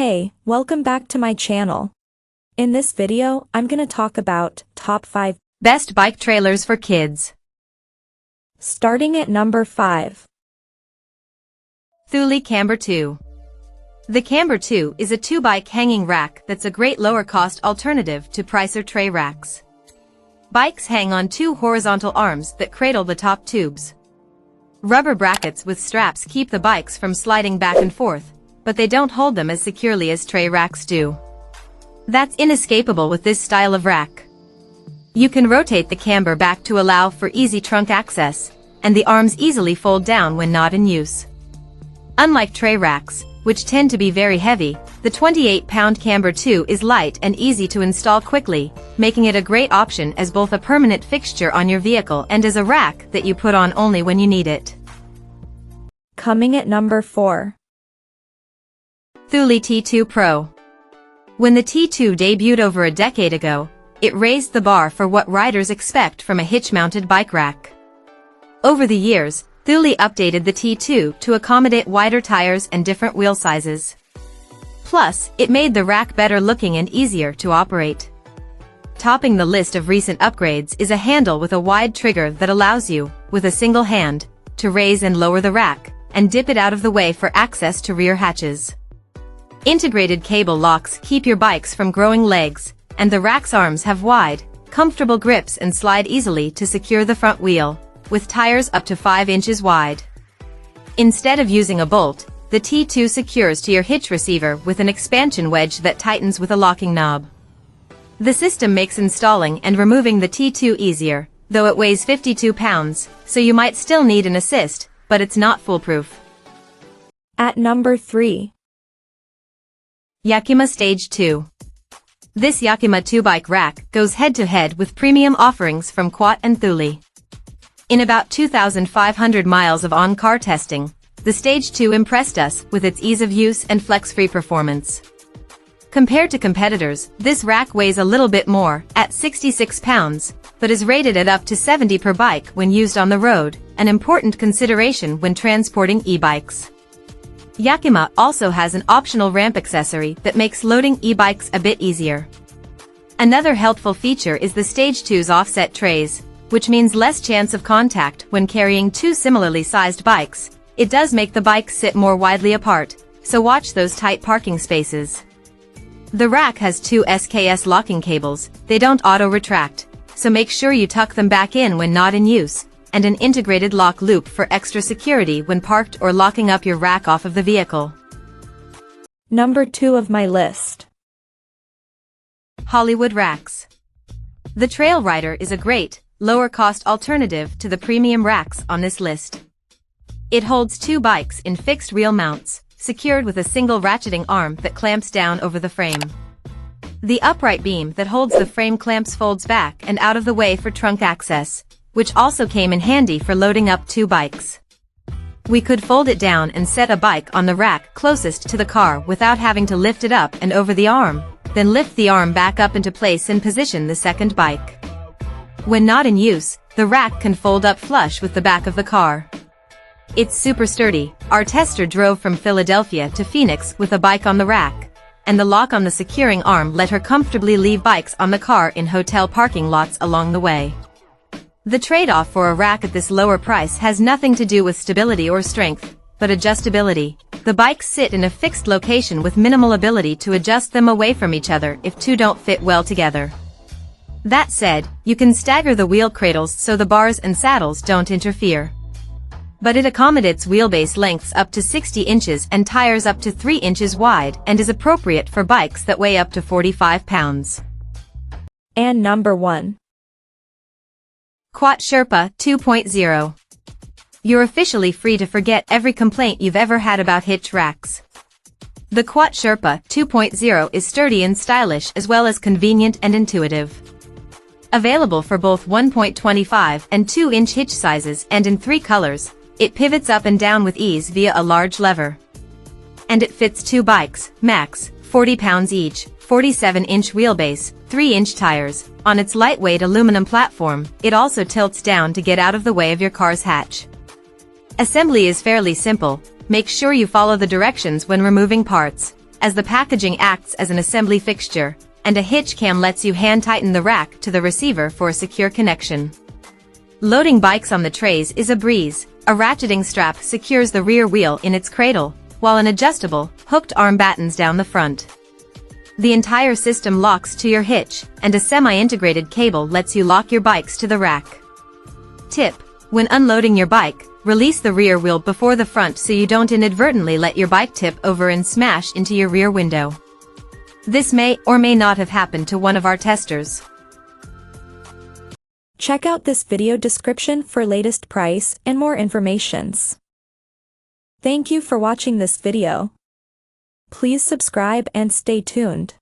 Hey, welcome back to my channel. In this video, I'm gonna talk about top 5 best bike trailers for kids. Starting at number 5. Thule Camber 2. The Camber 2 is a 2-bike hanging rack that's a great lower-cost alternative to pricer tray racks. Bikes hang on 2 horizontal arms that cradle the top tubes. Rubber brackets with straps keep the bikes from sliding back and forth, but they don't hold them as securely as tray racks do. That's inescapable with this style of rack. You can rotate the camber back to allow for easy trunk access, and the arms easily fold down when not in use. Unlike tray racks, which tend to be very heavy, the 28-pound Camber 2 is light and easy to install quickly, making it a great option as both a permanent fixture on your vehicle and as a rack that you put on only when you need it. Coming at number 4. Thule T2 Pro. When the T2 debuted over a decade ago, it raised the bar for what riders expect from a hitch-mounted bike rack. Over the years, Thule updated the T2 to accommodate wider tires and different wheel sizes. Plus, it made the rack better looking and easier to operate. Topping the list of recent upgrades is a handle with a wide trigger that allows you, with a single hand, to raise and lower the rack, and dip it out of the way for access to rear hatches. Integrated cable locks keep your bikes from growing legs, and the rack's arms have wide, comfortable grips and slide easily to secure the front wheel, with tires up to 5 inches wide. Instead of using a bolt, the T2 secures to your hitch receiver with an expansion wedge that tightens with a locking knob. The system makes installing and removing the T2 easier, though it weighs 52 pounds, so you might still need an assist, but it's not foolproof. At number 3. Yakima Stage 2. This Yakima 2-bike rack goes head-to-head with premium offerings from Kuat and Thule. In about 2,500 miles of on-car testing, the StageTwo impressed us with its ease of use and flex-free performance. Compared to competitors, this rack weighs a little bit more, at 66 pounds, but is rated at up to 70 per bike when used on the road, an important consideration when transporting e-bikes. Yakima also has an optional ramp accessory that makes loading e-bikes a bit easier. Another helpful feature is the StageTwo's offset trays, which means less chance of contact when carrying 2 similarly sized bikes. It does make the bikes sit more widely apart, so watch those tight parking spaces. The rack has 2 SKS locking cables. They don't auto-retract, so make sure you tuck them back in when not in use, and an integrated lock loop for extra security when parked or locking up your rack off of the vehicle. Number 2 of my list. Hollywood racks. The Trail Rider is a great, lower-cost alternative to the premium racks on this list. It holds 2 bikes in fixed reel mounts, secured with a single ratcheting arm that clamps down over the frame. The upright beam that holds the frame clamps folds back and out of the way for trunk access, which also came in handy for loading up 2 bikes. We could fold it down and set a bike on the rack closest to the car without having to lift it up and over the arm, then lift the arm back up into place and position the second bike. When not in use, the rack can fold up flush with the back of the car. It's super sturdy. Our tester drove from Philadelphia to Phoenix with a bike on the rack, and the lock on the securing arm let her comfortably leave bikes on the car in hotel parking lots along the way. The trade-off for a rack at this lower price has nothing to do with stability or strength, but adjustability. The bikes sit in a fixed location with minimal ability to adjust them away from each other if 2 don't fit well together. That said, you can stagger the wheel cradles so the bars and saddles don't interfere. But it accommodates wheelbase lengths up to 60 inches and tires up to 3 inches wide and is appropriate for bikes that weigh up to 45 pounds. And number 1. Quat Sherpa 2.0. You're officially free to forget every complaint you've ever had about hitch racks. The Quat Sherpa 2.0 is sturdy and stylish as well as convenient and intuitive. Available for both 1.25 and 2-inch hitch sizes and in 3 colors, it pivots up and down with ease via a large lever. And it fits 2 bikes, max, 40 pounds each, 47-inch wheelbase, 3-inch tires. On its lightweight aluminum platform, it also tilts down to get out of the way of your car's hatch. Assembly is fairly simple. Make sure you follow the directions when removing parts. as the packaging acts as an assembly fixture, and a hitch cam lets you hand-tighten the rack to the receiver for a secure connection. Loading bikes on the trays is a breeze. A ratcheting strap secures the rear wheel in its cradle, while an adjustable, hooked arm battens down the front. The entire system locks to your hitch, and a semi-integrated cable lets you lock your bikes to the rack. Tip: when unloading your bike, release the rear wheel before the front so you don't inadvertently let your bike tip over and smash into your rear window. This may or may not have happened to one of our testers. Check out this video description for latest price and more informations. Thank you for watching this video. Please subscribe and stay tuned.